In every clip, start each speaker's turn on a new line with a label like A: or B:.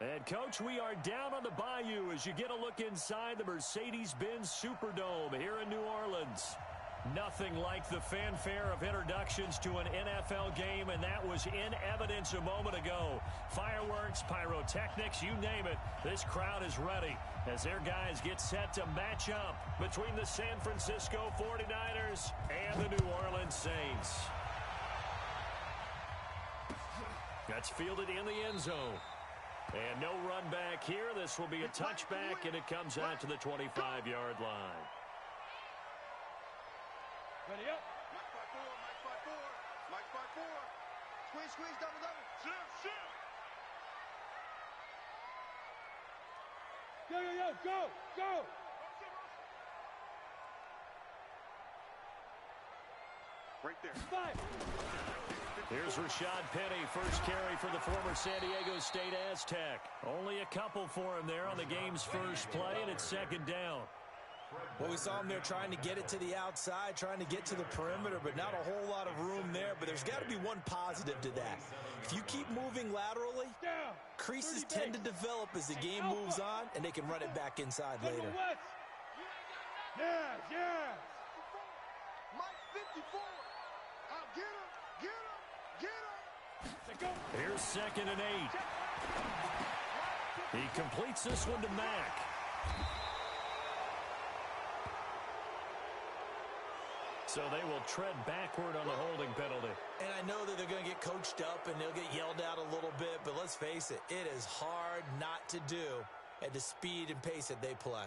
A: And, Coach, we are down on the bayou as you get a look inside the Mercedes-Benz Superdome here in New Orleans. Nothing like the fanfare of introductions to an NFL game, and that was in evidence a moment ago. Fireworks, pyrotechnics, you name it, this crowd is ready as their guys get set to match up between the San Francisco 49ers and the New Orleans Saints. That's fielded in the end zone. And no run back here. This will be a touchback, and it comes out to the 25-yard line.
B: Ready up.
C: Mike 5-4, Mike 5-4, Mike 5-4. Squeeze, squeeze, double, double. Shift.
B: Go.
C: Right there.
B: 5.
A: Here's Rashad Penny, first carry for the former San Diego State Aztec. Only a couple for him there on the game's first play, and it's second down.
D: Well, we saw him there trying to get it to the outside, trying to get to the perimeter, but not a whole lot of room there. But there's got to be one positive to that. If you keep moving laterally, creases tend to develop as the game moves on, and they can run it back inside later.
B: Yeah.
C: Mike 54. I'll get him.
A: Here's 2nd and 8. He completes this one to Mack. So they will tread backward on the holding penalty.
D: And I know that they're going to get coached up and they'll get yelled at a little bit, but let's face it, it is hard not to do at the speed and pace that they play.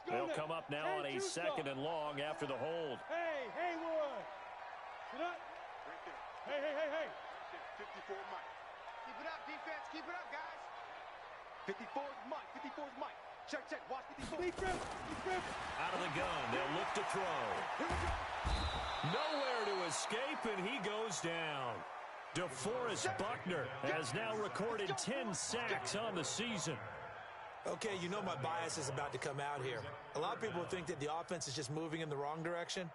A: They'll come up now on a 2nd and long after the hold.
B: Hey, Haywood. Get up.
C: Right there.
B: Hey.
C: 54 Mike. Keep it up, defense. Keep it up, guys. 54 is Mike. 54 is Mike. Check. Watch 54.
B: Deep rip.
A: Out of the gun. They'll look to throw. Nowhere to escape, and he goes down. DeForest Buckner has now recorded 10 sacks on the season.
D: Okay, you know my bias is about to come out here. A lot of people think that the offense is just moving in the wrong direction.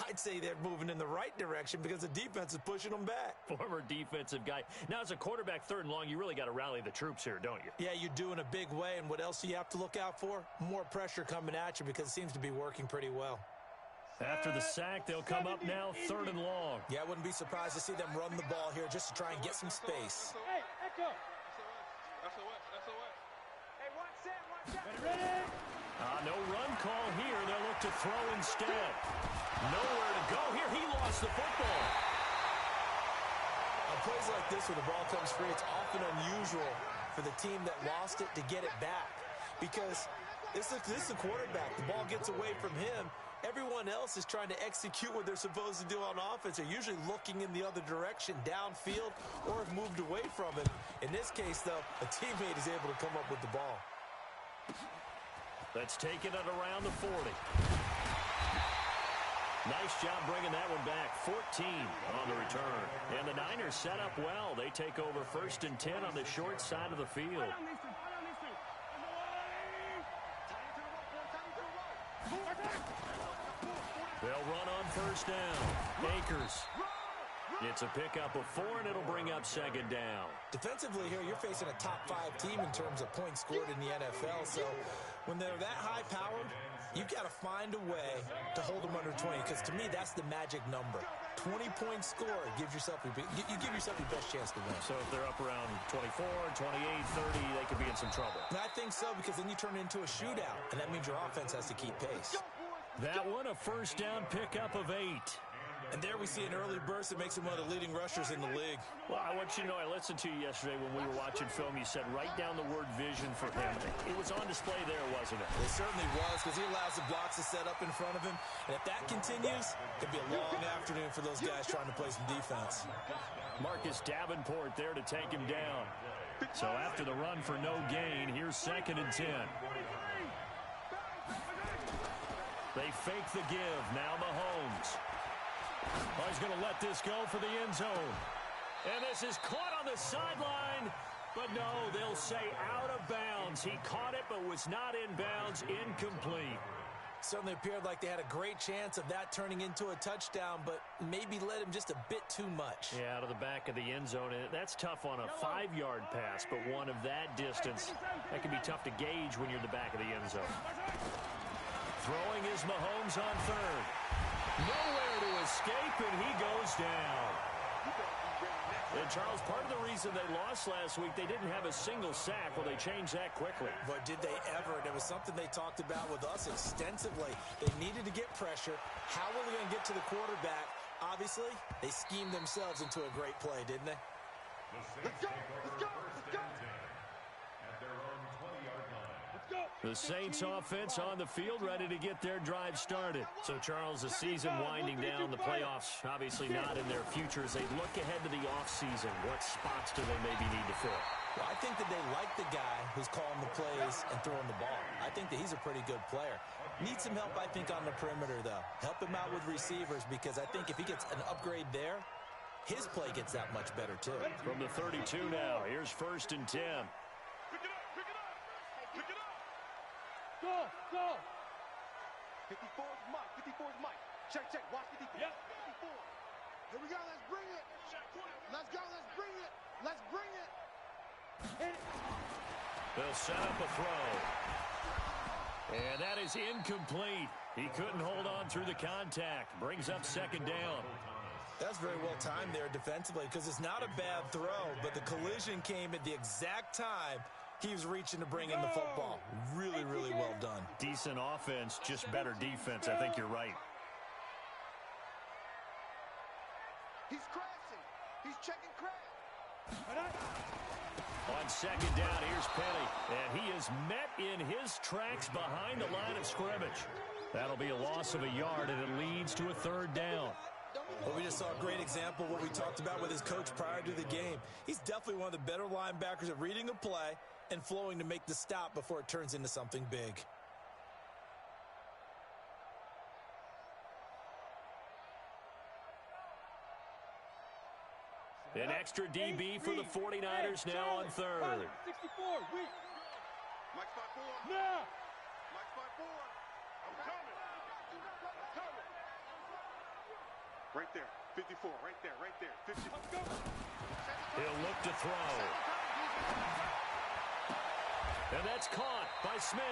D: I'd say they're moving in the right direction because the defense is pushing them back.
A: Former defensive guy. Now, as a quarterback, 3rd and long, you really got to rally the troops here, don't you?
D: Yeah, you do in a big way, and what else do you have to look out for? More pressure coming at you because it seems to be working pretty well.
A: After the sack, they'll come up now 3rd and long.
D: Yeah, I wouldn't be surprised to see them run the ball here just to try and get some space.
B: Hey, Echo.
C: SOS. Hey, watch that.
B: Ready.
A: No run call here. They'll look to throw instead. Nowhere to go here. He lost the football.
D: On plays like this where the ball comes free, it's often unusual for the team that lost it to get it back because this is the quarterback. The ball gets away from him. Everyone else is trying to execute what they're supposed to do on offense. They're usually looking in the other direction, downfield, or have moved away from him. In this case, though, a teammate is able to come up with the ball.
A: That's taking it around the 40. Nice job bringing that one back. 14 on the return. And the Niners set up well. They take over 1st and 10 on the short side of the field. They'll run on 1st down. Akers. It's a pickup of 4, and it'll bring up 2nd down.
D: Defensively here, you're facing a top 5 team in terms of points scored in the NFL. So when they're that high-powered, you've got to find a way to hold them under 20, because to me, that's the magic number. 20-point score gives yourself you give yourself your best chance to win.
A: So if they're up around 24, 28, 30, they could be in some trouble.
D: And I think so, because then you turn it into a shootout, and that means your offense has to keep pace.
A: That one, a 1st down pickup of 8.
D: And there we see an early burst that makes him one of the leading rushers in the league.
A: Well, I want you to know, I listened to you yesterday when we were watching film. You said write down the word vision for him. It was on display there, wasn't it?
D: It certainly was, because he allows the blocks to set up in front of him. And if that continues, it could be a long afternoon for those guys trying to play some defense.
A: Marcus Davenport there to take him down. So after the run for no gain, here's 2nd and 10. They fake the give. Now Mahomes. Oh, he's going to let this go for the end zone. And this is caught on the sideline. But no, they'll say out of bounds. He caught it but was not in bounds. Incomplete.
D: Certainly appeared like they had a great chance of that turning into a touchdown, but maybe led him just a bit too much.
A: Yeah, out of the back of the end zone. And that's tough on a 5-yard pass, but one of that distance, that can be tough to gauge when you're in the back of the end zone. Throwing is Mahomes on third. Nowhere to escape, and he goes down. And, Charles, part of the reason they lost last week, they didn't have a single sack. Well, they changed that quickly.
D: But did they ever? There was something they talked about with us extensively. They needed to get pressure. How were they going to get to the quarterback? Obviously, they schemed themselves into a great play, didn't they?
C: Let's go! Let's go! Let's go!
A: The Saints offense on the field, ready to get their drive started. So, Charles, the season winding down, the playoffs obviously not in their future. As they look ahead to the offseason, what spots do they maybe need to fill?
D: Well, I think that they like the guy who's calling the plays and throwing the ball. I think that he's a pretty good player. Needs some help, I think, on the perimeter, though. Help him out with receivers, because I think if he gets an upgrade there, his play gets that much better, too.
A: From the 32 now, here's 1st and 10.
C: Pick it up! Pick it up! Pick it up!
B: Go! Go!
C: 54 is Mike. 54 is Mike. Check, check. Watch 54.
B: Yep.
C: 54. Here we go. Let's bring it. Let's go. Let's bring it. Let's bring it.
B: Hit it!
A: They'll set up a throw. And that is incomplete. He couldn't hold on through the contact. Brings up 2nd down.
D: That's very well timed there defensively, because it's not a bad throw, but the collision came at the exact time he was reaching to bring in the football. Really, really well done.
A: Decent offense, just better defense. I think you're right.
C: He's crashing. He's checking crash.
A: On 2nd down, here's Penny. And he is met in his tracks behind the line of scrimmage. That'll be a loss of a yard, and it leads to a 3rd down.
D: Well, we just saw a great example of what we talked about with his coach prior to the game. He's definitely one of the better linebackers at reading a play and flowing to make the stop before it turns into something big.
A: An extra DB for the 49ers now on 3rd.
B: 64, weak.
C: Mike spot 4.
B: Now!
C: Mike spot 4. I'm coming. Right there. 54. Right there. Right there. 50.
A: He'll look to throw. And that's caught by Smith.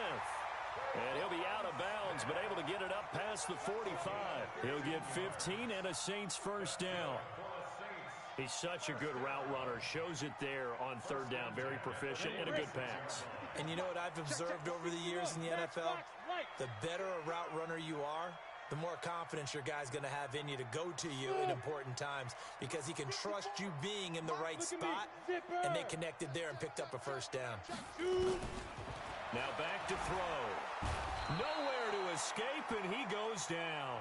A: And he'll be out of bounds, but able to get it up past the 45. He'll get 15 and a Saints 1st down. He's such a good route runner. Shows it there on 3rd down. Very proficient and a good pass.
D: And you know what I've observed over the years in the NFL? The better a route runner you are, the more confidence your guy's going to have in you to go to you in important times, because he can trust you being in the right spot, and they connected there and picked up a 1st down.
A: Now back to throw. Nowhere to escape, and he goes down.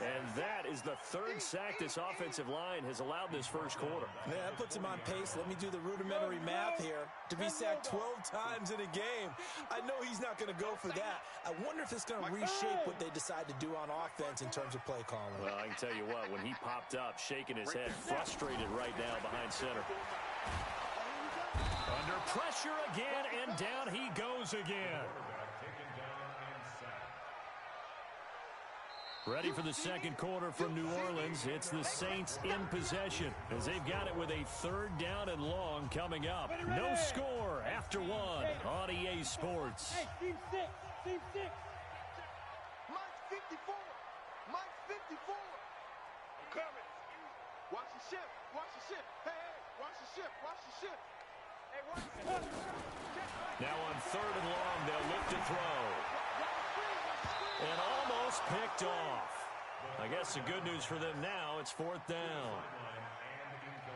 A: And that is the 3rd sack this offensive line has allowed this 1st quarter.
D: Yeah, that puts him on pace. Let me do the rudimentary math here. To be sacked 12 times in a game, I know he's not going to go for that. I wonder if it's going to reshape what they decide to do on offense in terms of play calling.
A: Well, I can tell you what, when he popped up, shaking his head, frustrated right now behind center. Under pressure again, and down he goes again. Ready for the 2nd quarter from New Orleans. It's the Saints in possession as they've got it with a 3rd down and long coming up. No score after 1 on EA Sports.
B: Hey, team 6. Team 6.
C: Mike's 54. Mike's 54. I'm coming. Watch the ship. Watch the ship. Hey, hey. Watch the ship. Watch the ship. Hey, watch the ship.
A: Now on 3rd and long, they'll look to throw. And almost picked off. I guess the good news for them now, it's 4th down.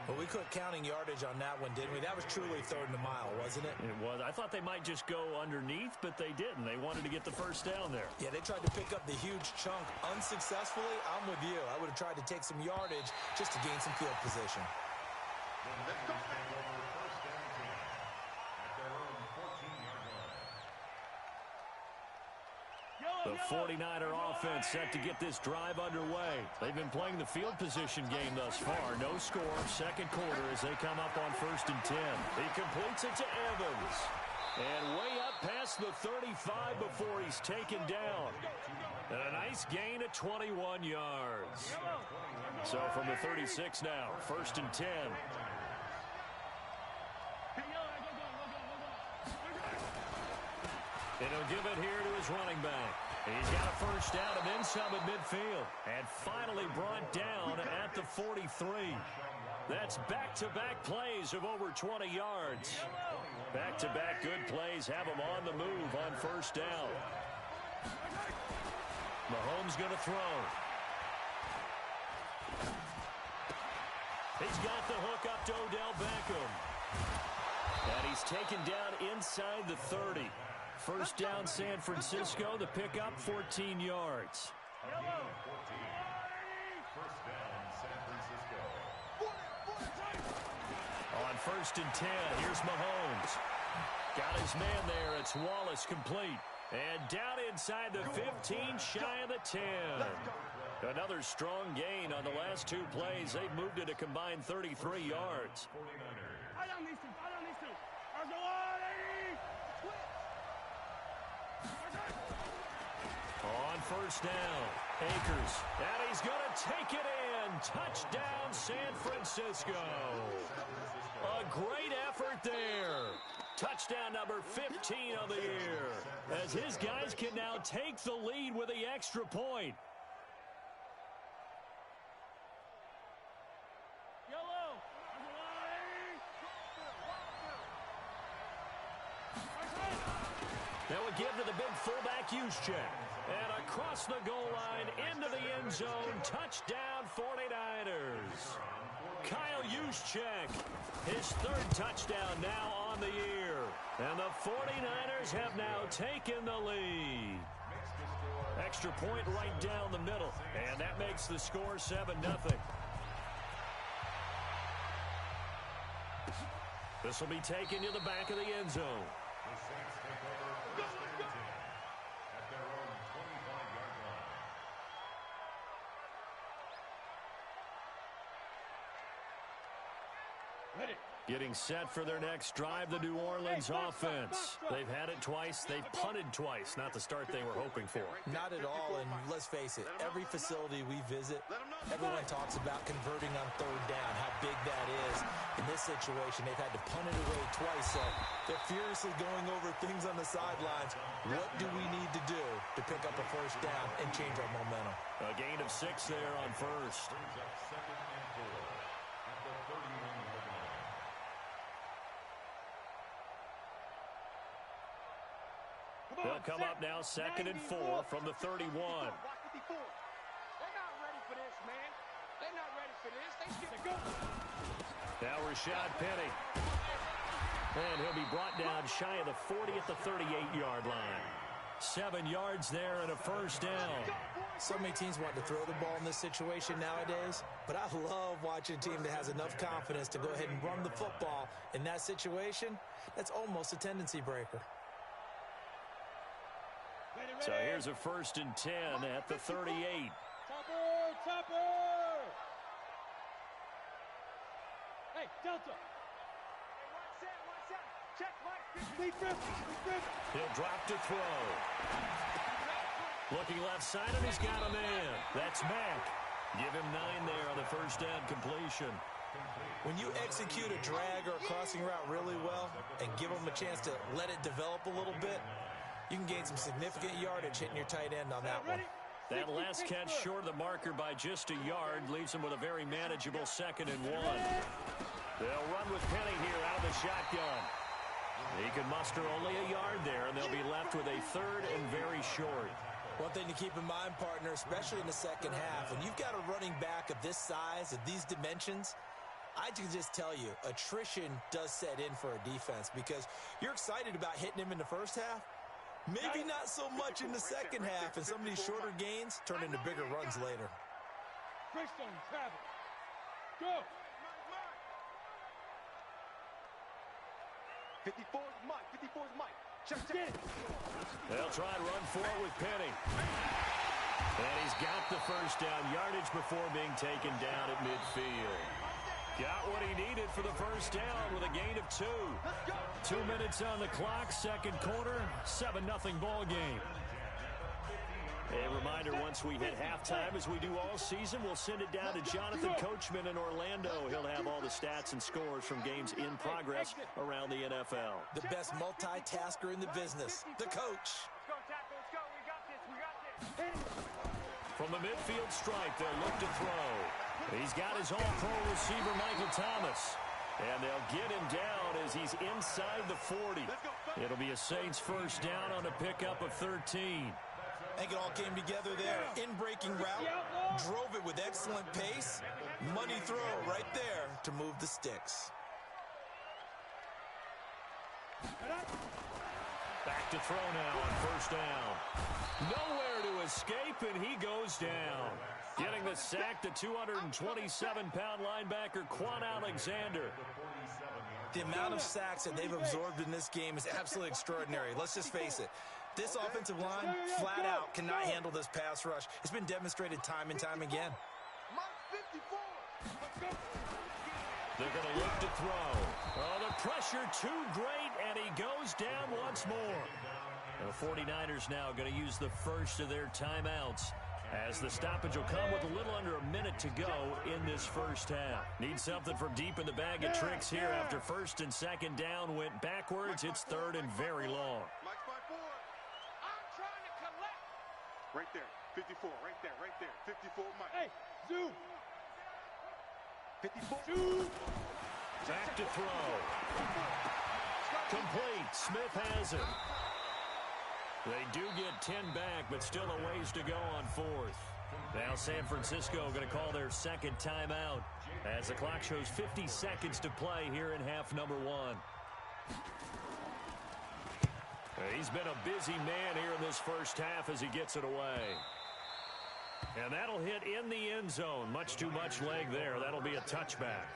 D: Well, we quit counting yardage on that one, didn't we? That was truly 3rd and a mile, wasn't it?
A: It was. I thought they might just go underneath, but they didn't. They wanted to get the 1st down there.
D: Yeah, they tried to pick up the huge chunk unsuccessfully. I'm with you. I would have tried to take some yardage just to gain some field position.
C: Let's go.
A: The The 49er offense set to get this drive underway. They've been playing the field position game thus far. No score, second quarter as they come up on 1st and 10. He completes it to Evans. And way up past the 35 before he's taken down. And a nice gain of 21 yards. So from the 36 now, 1st and 10. And he'll give it here to his running back. He's got a first down and then some at midfield. And finally brought down at the 43. That's back-to-back plays of over 20 yards. Back-to-back good plays have him on the move on first down. Mahomes going to throw. He's got the hook up to Odell Beckham. And he's taken down inside the 30. First down San Francisco, the pickup 14 yards. On 1st and 10, here's Mahomes. Got his man there. It's Wallace complete. And down inside the 15, shy of the 10. Another strong gain on the last two plays. They've moved it a combined 33 yards. On first down, Akers. And he's going to take it in. Touchdown, San Francisco. A great effort there. Touchdown number 15 of the year. As his guys can now take the lead with the extra point. That would give to the big fullback Juszczyk. And across the goal line into the end zone. Touchdown 49ers. Kyle Juszczyk, his third touchdown now on the year. And the 49ers have now taken the lead. Extra point right down the middle. And that makes the score 7-0. This will be taken to the back of the end zone. Getting set for their next drive, the New Orleans offense. They've had it twice. They've punted twice. Not the start they were hoping for.
D: Not at all, and let's face it, every facility we visit, everyone talks about converting on third down, how big that is. In this situation, they've had to punt it away twice, so they're furiously going over things on the sidelines. What do we need to do to pick up a first down and change our momentum?
A: A gain of 6 there on first. They'll come up now 2nd and 4 from the 31.
C: They're not ready for this, man. They're not ready for this. They should go.
A: Now Rashad Penny. And he'll be brought down shy of the 40 at the 38-yard line. 7 yards there and a first down.
D: So many teams want to throw the ball in this situation nowadays, but I love watching a team that has enough confidence to go ahead and run the football. In that situation, that's almost a tendency breaker.
A: So here's a 1st and 10 at the 38.
B: Topper! Hey, Delta! Check, Mike.
A: He'll drop to throw. Looking left side, and he's got a man. That's Mack. Give him 9 there on the first down completion.
D: When you execute a drag or a crossing route really well and give them a chance to let it develop a little bit, you can gain some significant yardage hitting your tight end on that one.
A: That last catch short of the marker by just a yard leaves him with a very manageable 2nd and 1. They'll run with Penny here out of the shotgun. He can muster only a yard there, and they'll be left with a 3rd and very short.
D: One thing to keep in mind, partner, especially in the second half, when you've got a running back of this size, of these dimensions, I can just tell you, attrition does set in for a defense because you're excited about hitting him in the first half. Maybe not so much in the second half, and some of these shorter gains turn into bigger runs later.
B: Greystone, travel. Go!
C: 54 is Mike. 54 is Mike.
A: They'll try and run for it with Penny. And he's got the first down yardage before being taken down at midfield. Got what he needed for the first down with a gain of 2. 2 minutes on the clock, second quarter, 7-0 ball game. A reminder, once we hit halftime, as we do all season, we'll send it down to Jonathan Coachman in Orlando. He'll have all the stats and scores from games in progress around the NFL.
D: The best multitasker in the business, the coach.
A: From the midfield stripe, they'll look to throw. He's got his all-pro receiver, Michael Thomas. And they'll get him down as he's inside the 40. It'll be a Saints first down on a pickup of 13.
D: I think it all came together there. In-breaking route, drove it with excellent pace. Money throw right there to move the sticks.
A: Back to throw now on first down. Nowhere to escape, and he goes down. Getting the sack, the 227-pound linebacker, Quan Alexander.
D: The amount of sacks that they've absorbed in this game is absolutely extraordinary. Let's just face it. This offensive line, flat out, cannot handle this pass rush. It's been demonstrated time and time again.
A: They're going to look to throw. Oh, the pressure too great, and he goes down once more. The 49ers now going to use the first of their timeouts, as the stoppage will come with a little under a minute to go in this first half. Need something from deep in the bag of tricks here after first and second down went backwards. It's third and very long.
C: Right there, 54, right there, 54, Mike.
B: Hey, zoom.
C: 54.
B: Zoom.
A: Back to throw. Complete. Smith has it. They do get 10 back, but still a ways to go on fourth. Now San Francisco going to call their second timeout as the clock shows 50 seconds to play here in half number 1. He's been a busy man here in this first half as he gets it away. And that'll hit in the end zone. Much too much leg there. That'll be a touchback.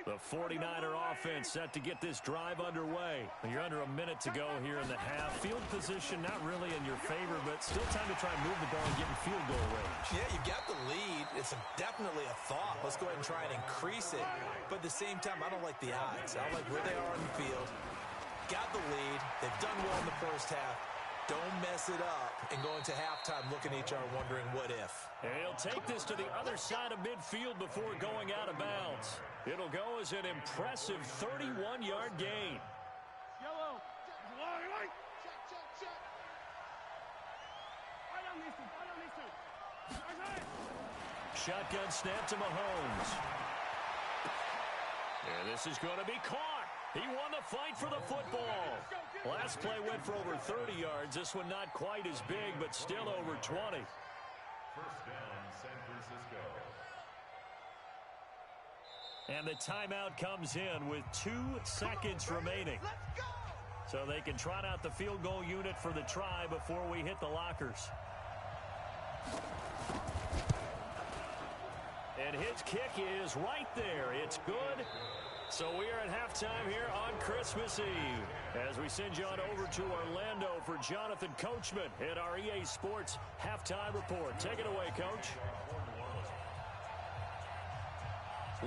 A: The 49er offense set to get this drive underway. You're under a minute to go here in the half. Field position not really in your favor, but still time to try and move the ball and get in field goal range.
D: Yeah, you've got the lead. It's definitely a thought. Let's go ahead and try and increase it. But at the same time, I don't like the odds. I like where they are on the field. Got the lead. They've done well in the first half. Don't mess it up and go into halftime looking at each other wondering what if.
A: And he'll take this to the other side of midfield before going out of bounds. It'll go as an impressive 31-yard gain.
B: Yellow. Right.
A: Shotgun snap to Mahomes. And this is going to be caught. He won the fight for the football. Last play went for over 30 yards. This one not quite as big, but still over 20.
E: First down, San Francisco.
A: And the timeout comes in with 2 seconds remaining. So they can trot out the field goal unit for the try before we hit the lockers. And his kick is right there. It's good. So we are at halftime here on Christmas Eve as we send you on over to Orlando for Jonathan Coachman at our EA Sports Halftime Report. Take it away, Coach.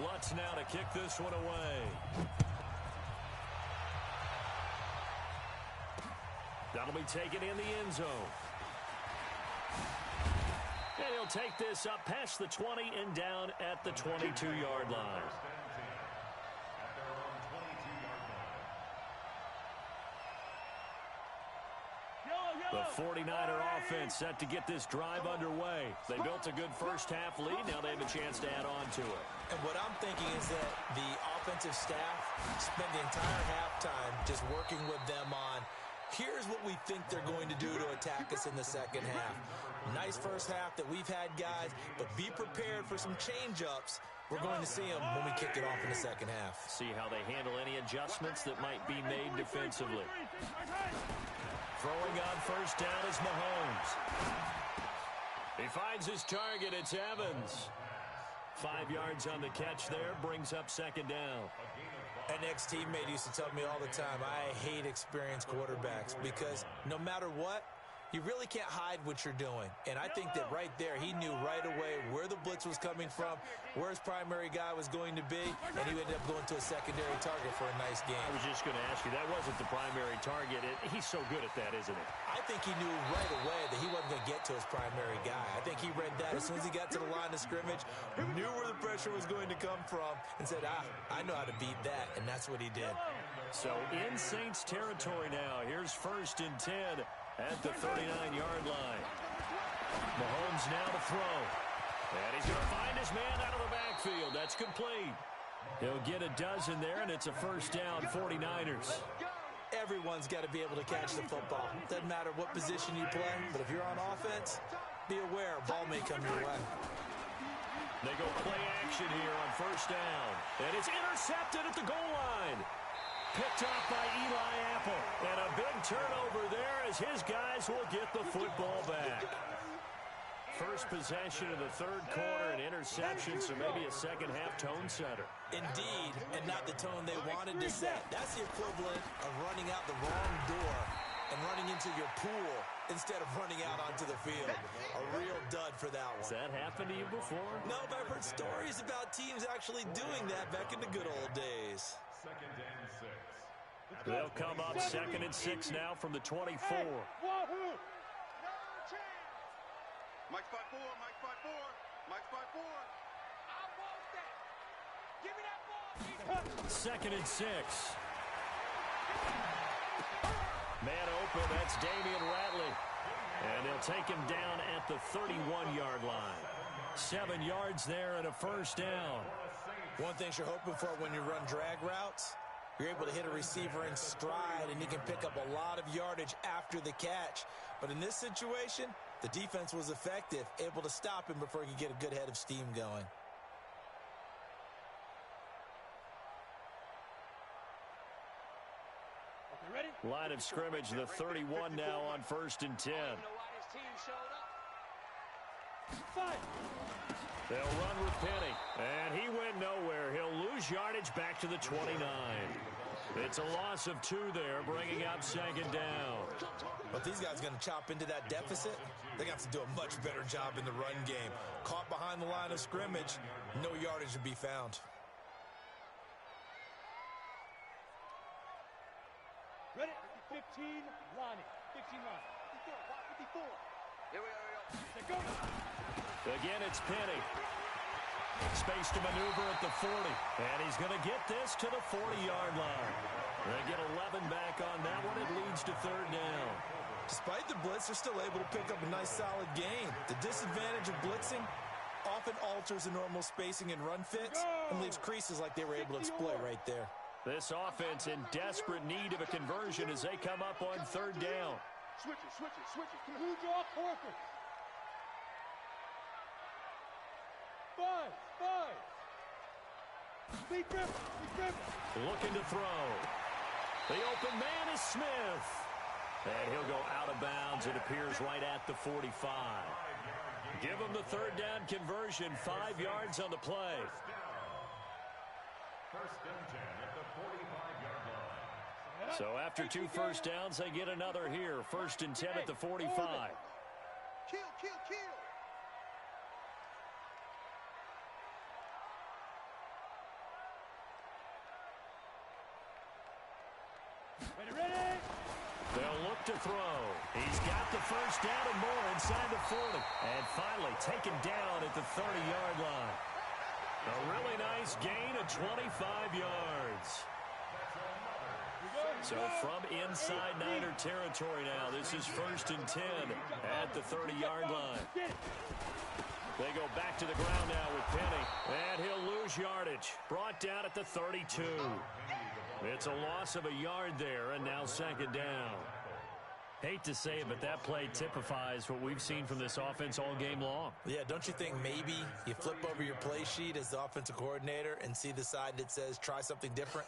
A: Lutz now to kick this one away. That'll be taken in the end zone. And he'll take this up past the 20 and down at the 22-yard line. The 49er offense set to get this drive underway. They built a good first half lead. Now they have a chance to add on to it.
D: And what I'm thinking is that the offensive staff spent the entire halftime just working with them on, here's what we think they're going to do to attack us in the second half. Nice first half that we've had, guys, but be prepared for some change-ups. We're going to see them when we kick it off in the second half.
A: See how they handle any adjustments that might be made defensively. Throwing on first down is Mahomes. He finds his target. It's Evans. 5 yards on the catch there, brings up second down.
D: An ex-teammate used to tell me all the time, I hate experienced quarterbacks because no matter what, you really can't hide what you're doing. And I think that right there, he knew right away where the blitz was coming from, where his primary guy was going to be, and he ended up going to a secondary target for a nice game.
A: I was just going to ask you, that wasn't the primary target. He's so good at that, isn't he?
D: I think he knew right away that he wasn't going to get to his primary guy. I think he read that as soon as he got to the line of scrimmage, knew where the pressure was going to come from, and said, I know how to beat that, and that's what he did.
A: So in Saints territory now, here's 1st and 10 at the 39-yard line. Mahomes now to throw. And he's going to find his man out of the backfield. That's complete. He'll get a dozen there, and it's a first down, 49ers.
D: Everyone's got to be able to catch the football. Doesn't matter what position you play, but if you're on offense, be aware a ball may come your way.
A: They go play action here on first down. And it's intercepted at the goal line. Picked off by Eli Apple. And a big turnover there as his guys will get the football back. First possession of the third quarter, an interception, so maybe a second-half tone setter.
D: Indeed, and not the tone they wanted to set. That's the equivalent of running out the wrong door and running into your pool instead of running out onto the field. A real dud for that one.
A: Has that happened to you before?
D: No, but I've heard stories about teams actually doing that back in the good old days.
E: 2nd and 6.
A: They'll come up 2nd and 6 now from the 24.
B: Wahoo!
C: Mike 5-4, Mike 5-4, Mike 5-4. I want that. Give me that ball.
A: 2nd and 6. Man open, that's Damian Ratley. And they'll take him down at the 31-yard line. 7 yards there and a first down.
D: One thing you're hoping for when you run drag routes, you're able to hit a receiver in stride, and he can pick up a lot of yardage after the catch. But in this situation, the defense was effective, able to stop him before he could get a good head of steam going.
B: Okay, ready?
A: Line of scrimmage, the 31 now on 1st and 10. They'll run with Penny, and he went nowhere. He'll lose yardage back to the 29. It's a loss of 2 there, bringing up second down.
D: But these guys are going to chop into that deficit. They're going to have to do a much better job in the run game. Caught behind the line of scrimmage, no yardage to be found.
B: Ready? 15, Lonnie. 15, Lonnie. 54.
C: Here we go.
B: Let's go.
A: Again, it's Penny. Space to maneuver at the 40. And he's going to get this to the 40-yard line. They get 11 back on that one. It leads to third down.
D: Despite the blitz, they're still able to pick up a nice solid gain. The disadvantage of blitzing often alters the normal spacing and run fits and leaves creases like they were able to exploit right there.
A: This offense in desperate need of a conversion as they come up on third down.
C: Switch it, switch it, switch it.
B: Who draw Corker? 5. Big grip.
A: Looking to throw. The open man is Smith. And he'll go out of bounds. It appears right at the 45. Give him the third down conversion. 5 yards on the play.
E: 1st and 10 at the 45-yard line.
A: So after 2 first downs, they get another here. 1st and 10 at the 45.
C: Kill.
B: Ready?
A: They'll look to throw. He's got the first down and more inside the 40. And finally taken down at the 30-yard line. A really nice gain of 25 yards. So from inside Niner territory now, this is 1st and 10 at the 30-yard line. They go back to the ground now with Penny. And he'll lose yardage. Brought down at the 32. It's a loss of a yard there, and now second down. Hate to say it, but that play typifies what we've seen from this offense all game long.
D: Yeah, don't you think maybe you flip over your play sheet as the offensive coordinator and see the side that says try something different?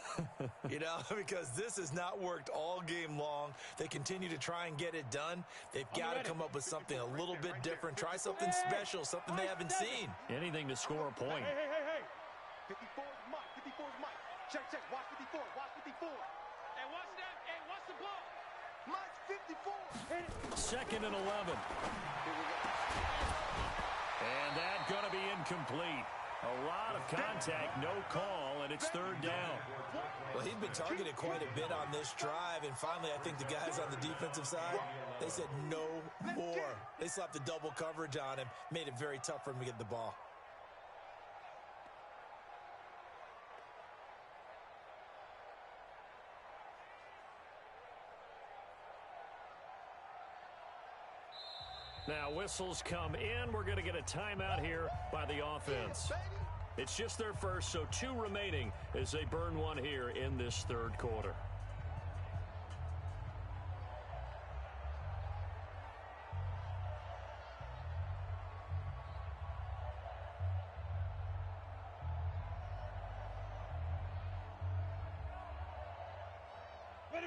D: You know, because this has not worked all game long. They continue to try and get it done. They've got to come up with something a little bit different. Try something special, something they haven't seen.
A: Anything to score a point.
C: Hey. 54 is Mike. 54 is Mike. Check. Watch 54. Watch 54. Hey, watch that. Hey, watch the ball. Mike's 54.
A: Second and 11. And that's going to be incomplete. A lot of contact, no call, and it's third down.
D: Well, he's been targeted quite a bit on this drive, and finally I think the guys on the defensive side, they said no more. They slapped the double coverage on him, made it very tough for him to get the ball.
A: Now whistles come in. We're going to get a timeout here by the offense. It's just their first, so 2 remaining as they burn one here in this third quarter.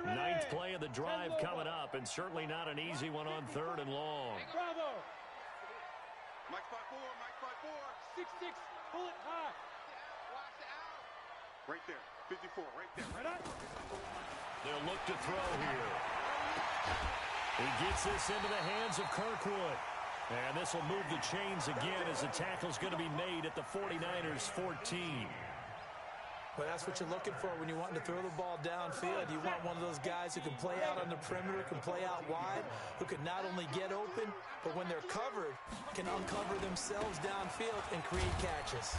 A: Ninth play of the drive coming up, and certainly not an easy one on third and long.
B: Bravo.
C: Mike's 5-4. Mike's 5-4.
B: 6-6. Pull it high.
C: Watch it out. Right there. 54. Right there.
B: Right on.
A: They'll look to throw here. He gets this into the hands of Kirkwood. And this will move the chains again as the tackle's going to be made at the 49ers 14.
D: But that's what you're looking for when you're wanting to throw the ball downfield. You want one of those guys who can play out on the perimeter, can play out wide, who can not only get open, but when they're covered, can uncover themselves downfield and create catches.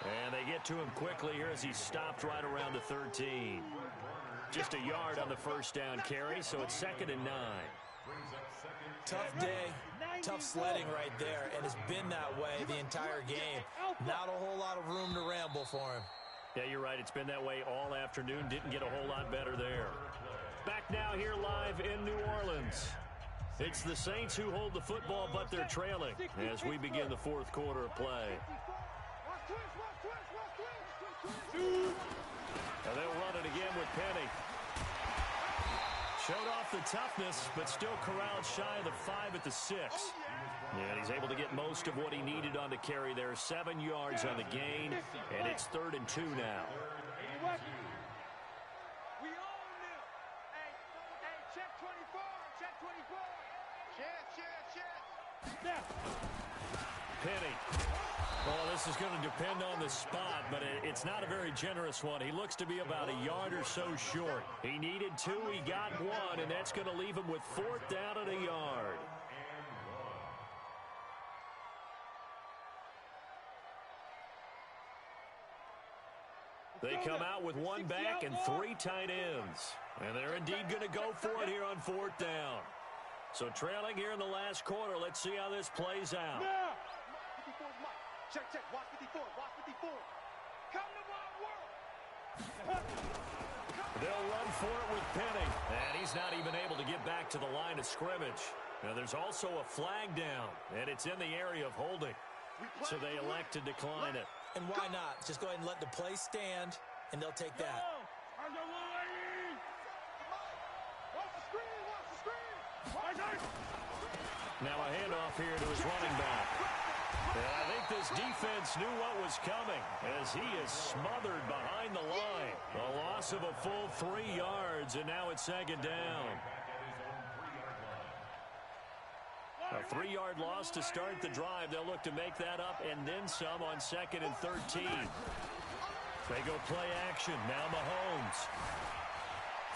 A: And they get to him quickly here as he stopped right around the 13. Just a yard on the first down carry, so it's 2nd and 9.
D: Tough day, tough sledding right there, and it's been that way the entire game. Not a whole lot of room to ramble for him.
A: Yeah, you're right. It's been that way all afternoon. Didn't get a whole lot better there. Back now here live in New Orleans. It's the Saints who hold the football, but they're trailing as we begin the fourth quarter of play. And they'll run it again with Penny. Showed off the toughness, but still corralled shy of the 5 at the 6. And he's able to get most of what he needed on the carry there. 7 yards on the gain, and it's 3rd and 2 now.
C: We all knew. Hey, check 24. Check 24. Check.
A: Penny. Well, this is going to depend on the spot, but it's not a very generous one. He looks to be about a yard or so short. He needed 2, he got 1, and that's going to leave him with 4th down and a yard. They come out with 1 back and 3 tight ends. And they're indeed going to go for it here on 4th down. So trailing here in the last quarter, let's see how this plays out.
C: 54 is Mike. Check. Watch 54. Watch 54. Come to my world.
A: They'll run for it with Penny. And he's not even able to get back to the line of scrimmage. Now there's also a flag down, and it's in the area of holding. So they elect to decline it.
D: And why not? Just go ahead and let the play stand, and they'll take that.
A: Now a handoff here to his running back. And I think this defense knew what was coming as he is smothered behind the line. A loss of a full 3 yards, and now it's 2nd down. A 3-yard loss to start the drive. They'll look to make that up and then some on 2nd and 13. They go play action. Now Mahomes.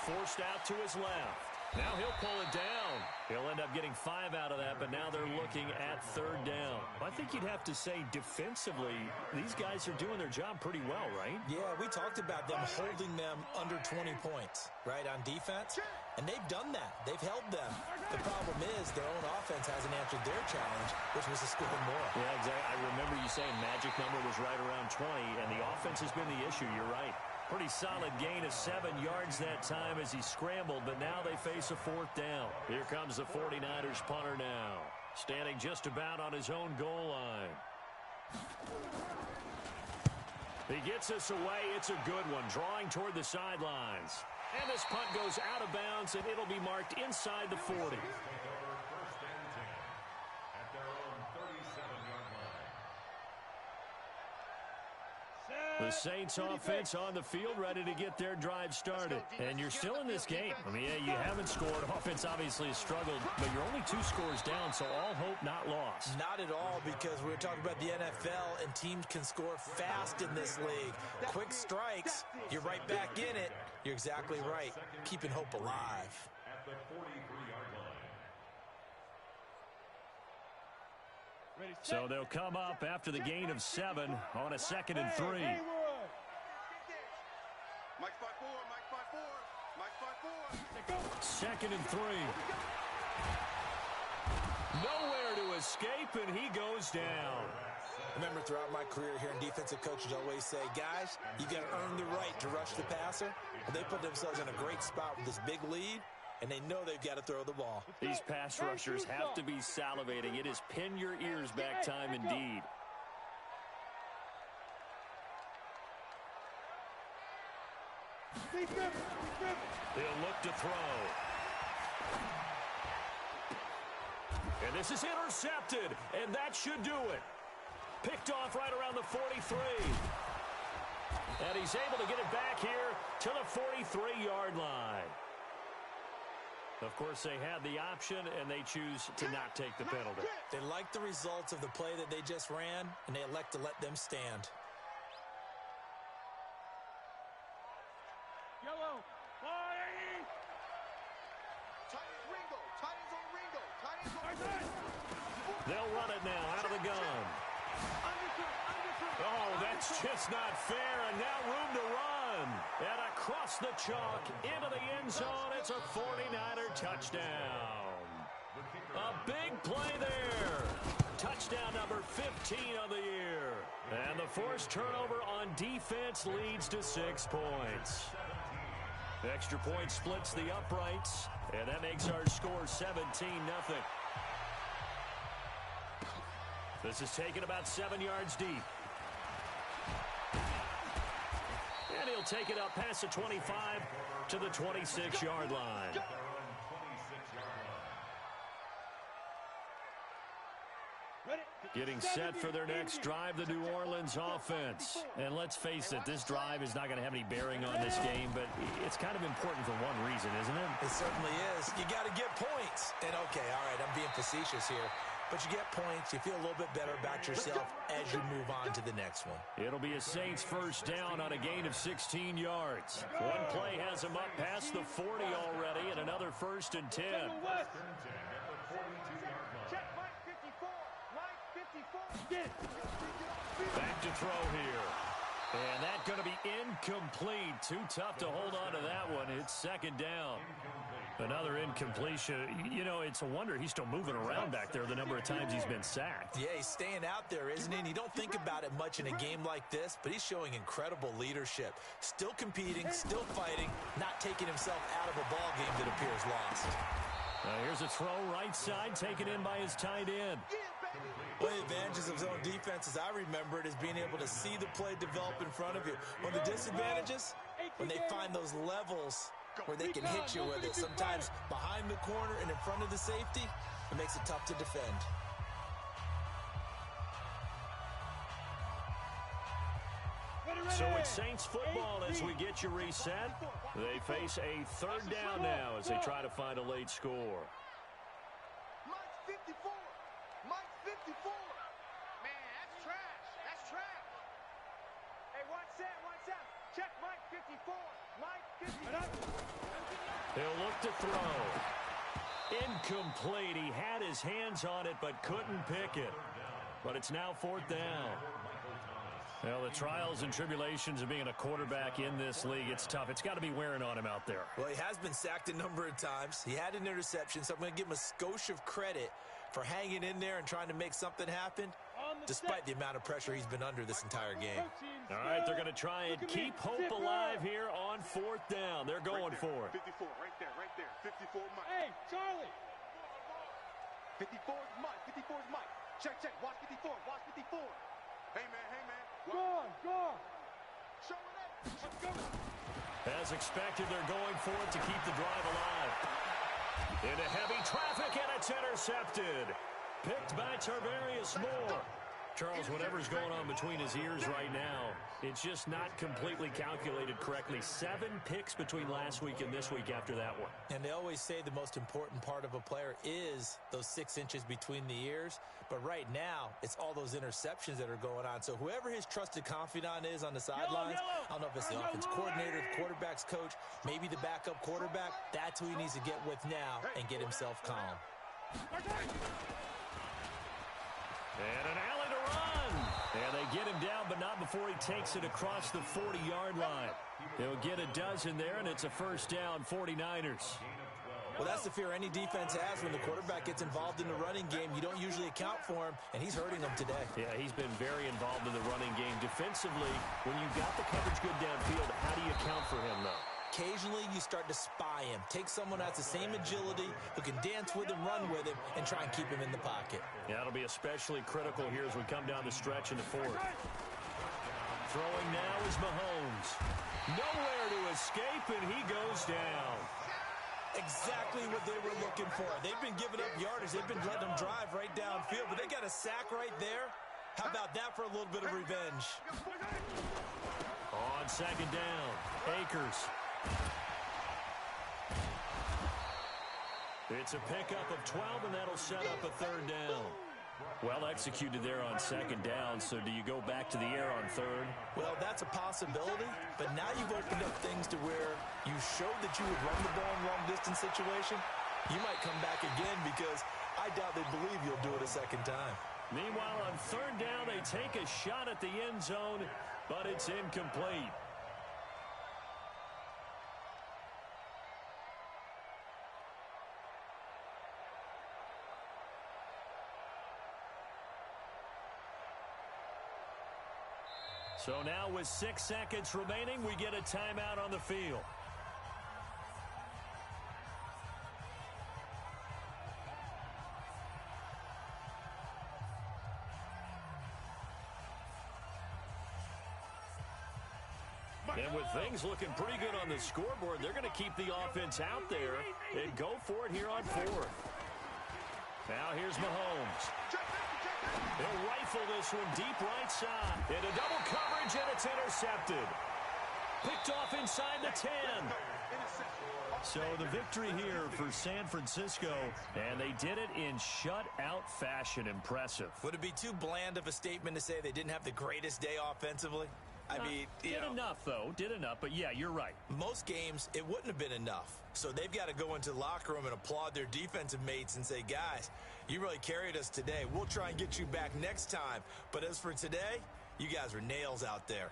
A: Forced out to his left. Now he'll pull it down. He'll end up getting 5 out of that, but now they're looking at 3rd down. I think you'd have to say defensively, these guys are doing their job pretty well, right?
D: Yeah, we talked about them holding them under 20 points, right, on defense. And they've done that. They've held them. The problem is their own offense hasn't answered their challenge, which was to score more.
A: Yeah, exactly. I remember you saying magic number was right around 20, and the offense has been the issue. You're right. Pretty solid gain of 7 yards that time as he scrambled, but now they face a 4th down. Here comes the 49ers punter now, standing just about on his own goal line. He gets us away. It's a good one, drawing toward the sidelines. And this punt goes out of bounds, and it'll be marked inside the 40. The Saints offense on the field, ready to get their drive started. And you're still in this game. I mean, yeah, you haven't scored. Offense obviously has struggled, but you're only 2 scores down, so all hope not lost.
D: Not at all, because we're talking about the NFL, and teams can score fast in this league. Quick strikes, you're right back in it. You're exactly right. Keeping hope alive.
E: At the 43-yard line.
A: So they'll come up after the gain of 7 on a 2nd and 3.
C: Mike 5-4, Mike 5-4, Mike 5-4.
A: 2nd and 3. Nowhere to escape, and he goes down.
D: Remember, throughout my career here in defensive coaches always say, guys, you got to earn the right to rush the passer. And they put themselves in a great spot with this big lead, and they know they've got to throw the ball.
A: These pass rushers have to be salivating. It is pin your ears back time indeed. He'll look to throw. And this is intercepted, and that should do it. Picked off right around the 43. And he's able to get it back here to the 43-yard line. Of course, they had the option, and they choose to not take the penalty.
D: They like the results of the play that they just ran, and they elect to let them stand.
B: Yellow.
C: Titans Ringo, Titans on Ringo, Titans on Ringo.
A: They'll run it now out of the gun. Oh, that's just not fair, and now room to run. And across the chalk, into the end zone, it's a 49er touchdown. A big play there. Touchdown number 15 of the year. And the forced turnover on defense leads to 6 points. Extra point splits the uprights, and that makes our score 17-0. This is taken about 7 yards deep. And he'll take it up past the 25 to the 26-yard line. Getting set for their next drive, the New Orleans offense. And let's face it, this drive is not going to have any bearing on this game, but it's kind of important for one reason, isn't it?
D: It certainly is. You got to get points. And, okay, all right, I'm being facetious here. But you get points, you feel a little bit better about yourself as you move on to the next one.
A: It'll be a Saints first down on a gain of 16 yards. One play has them up past the 40 already, and another 1st and 10.
B: Check Mike 54. Mike 54.
A: Back to throw here. And that's going to be incomplete. Too tough to hold on to that one. It's 2nd down. Another incompletion. You know, it's a wonder he's still moving around back there the number of times he's been sacked.
D: Yeah, he's staying out there, isn't he? And you don't think about it much in a game like this, but he's showing incredible leadership. Still competing, still fighting, not taking himself out of a ball game that appears lost.
A: Here's a throw right side, taken in by his tight end.
D: One of the advantages of zone defense, as I remember it, is being able to see the play develop in front of you. One of the disadvantages, when they find those levels where they can hit you with it. Sometimes behind the corner and in front of the safety, it makes it tough to defend.
A: So it's Saints football as we get you reset. They face a 3rd down now as they try to find a late score.
C: Mike 54, Mike 54. Man, that's trash. That's trash.
B: Hey, watch that, watch that. Check Mike 54. Mike 54.
A: He'll look to throw. Incomplete. He had his hands on it but couldn't pick it. But it's now 4th down. Well, the trials and tribulations of being a quarterback in this league, it's tough. It's got to be wearing on him out there.
D: Well, he has been sacked a number of times. He had an interception, so I'm going to give him a skosh of credit for hanging in there and trying to make something happen, despite the amount of pressure he's been under this entire game.
A: All right, they're going to try and keep hope alive here on 4th down. They're going for it.
C: 54, right there, right there. 54 Mike.
B: Hey, Charlie.
C: 54 is Mike. 54 is Mike. Check, check. Watch 54. Watch 54. Hey, man. Hey, man.
B: Go on.
C: Show it up. Let's go.
A: As expected, they're going for it to keep the drive alive. Into heavy traffic, and it's intercepted. Picked by Tarvarius Moore. Charles, whatever's going on between his ears right now, it's just not completely calculated correctly. 7 picks between last week and this week after that one.
D: And they always say the most important part of a player is those 6 inches between the ears. But right now, it's all those interceptions that are going on. So whoever his trusted confidant is on the sidelines, I don't know if it's the offense coordinator, the quarterback's coach, maybe the backup quarterback, that's who he needs to get with now and get himself calm.
A: And an alley to run. And they get him down, but not before he takes it across the 40-yard line. He'll get a dozen there, and it's a first down, 49ers.
D: Well, that's the fear any defense has when the quarterback gets involved in the running game. You don't usually account for him, and he's hurting them today.
A: Yeah, he's been very involved in the running game. Defensively, when you've got the coverage good downfield, how do you account for him, though?
D: Occasionally, you start to spy him. Take someone that has the same agility, who can dance with him, run with him, and try and keep him in the pocket.
A: Yeah, that'll be especially critical here as we come down the stretch in the 4th. Throwing now is Mahomes. Nowhere to escape, and he goes down.
D: Exactly what they were looking for. They've been giving up yardage. They've been letting them drive right downfield, but they got a sack right there. How about that for a little bit of revenge?
A: On 2nd down, Akers. It's a pickup of 12, and that'll set up a 3rd down. Well executed there on 2nd down, so do you go back to the air on 3rd?
D: Well, that's a possibility, but now you've opened up things to where you showed that you would run the ball in long-distance situation. You might come back again because I doubt they believe you'll do it a 2nd time.
A: Meanwhile, on 3rd down, they take a shot at the end zone, but it's incomplete. So now with 6 seconds remaining, we get a timeout on the field. And with things looking pretty good on the scoreboard, they're going to keep the offense out there and go for it here on 4th. Now here's Mahomes. He'll rifle this one deep right side. Into double coverage, and it's intercepted. Picked off inside the 10. So the victory here for San Francisco, and they did it in shutout fashion. Impressive.
D: Would it be too bland of a statement to say they didn't have the greatest day offensively? I mean,
A: did enough, though. Did enough. But, yeah, you're right.
D: Most games, it wouldn't have been enough. So they've got to go into the locker room and applaud their defensive mates and say, guys, you really carried us today. We'll try and get you back next time. But as for today, you guys were nails out there.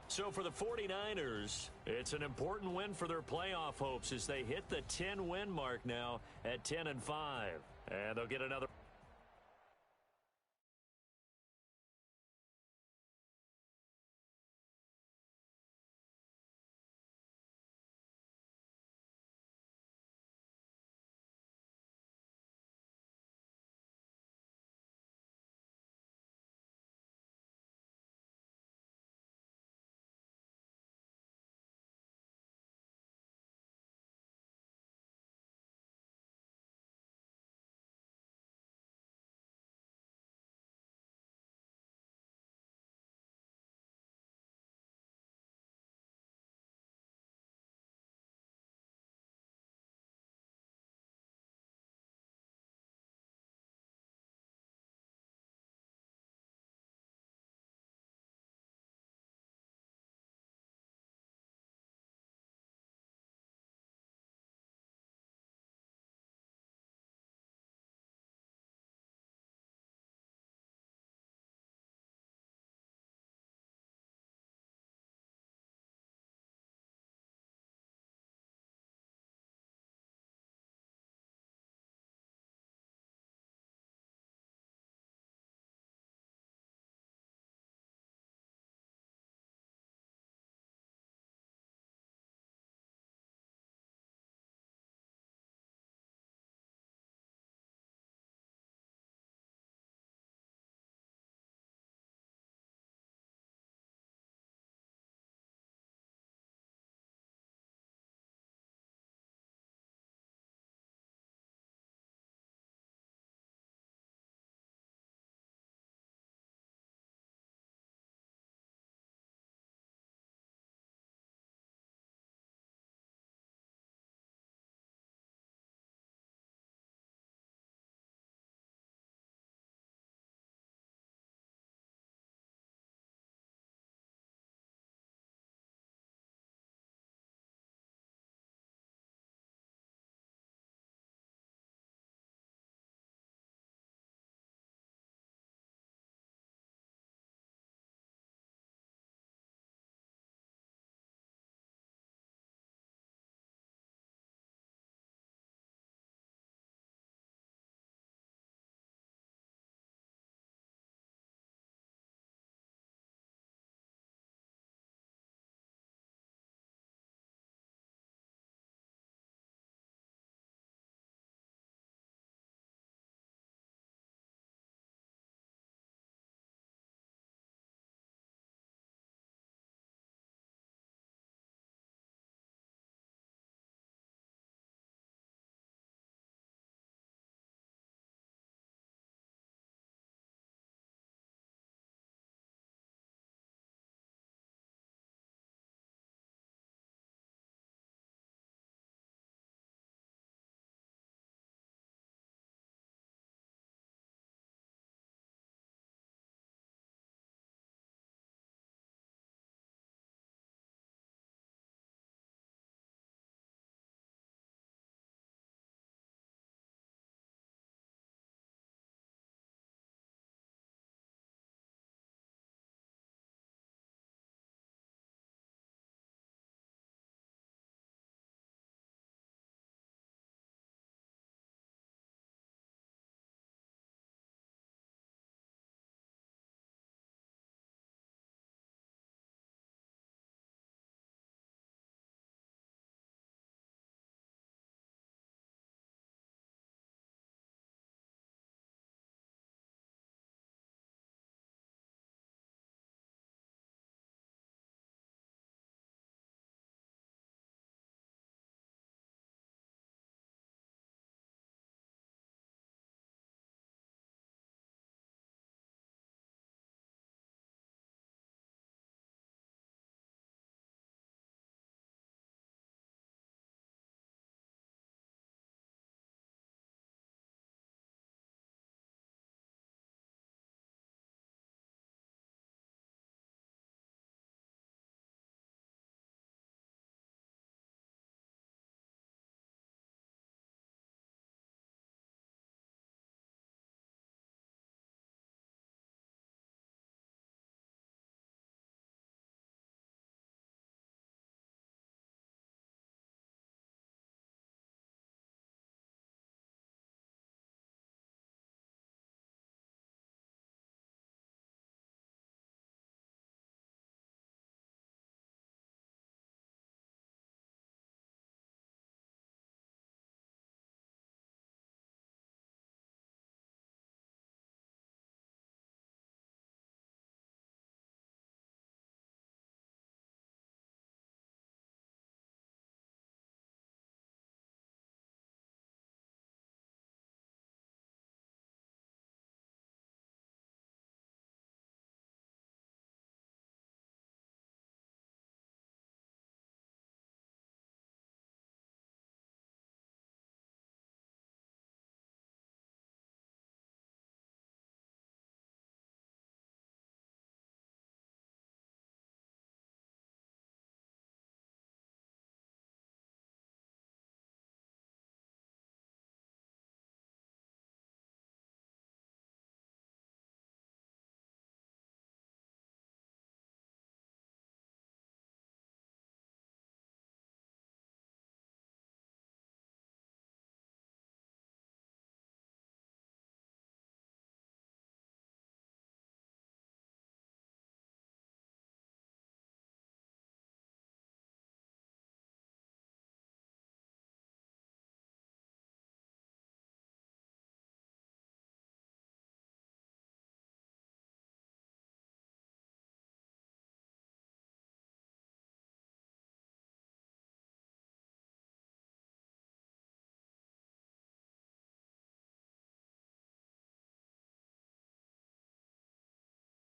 A: So for the 49ers, it's an important win for their playoff hopes as they hit the 10-win mark now at 10-5. And they'll get another.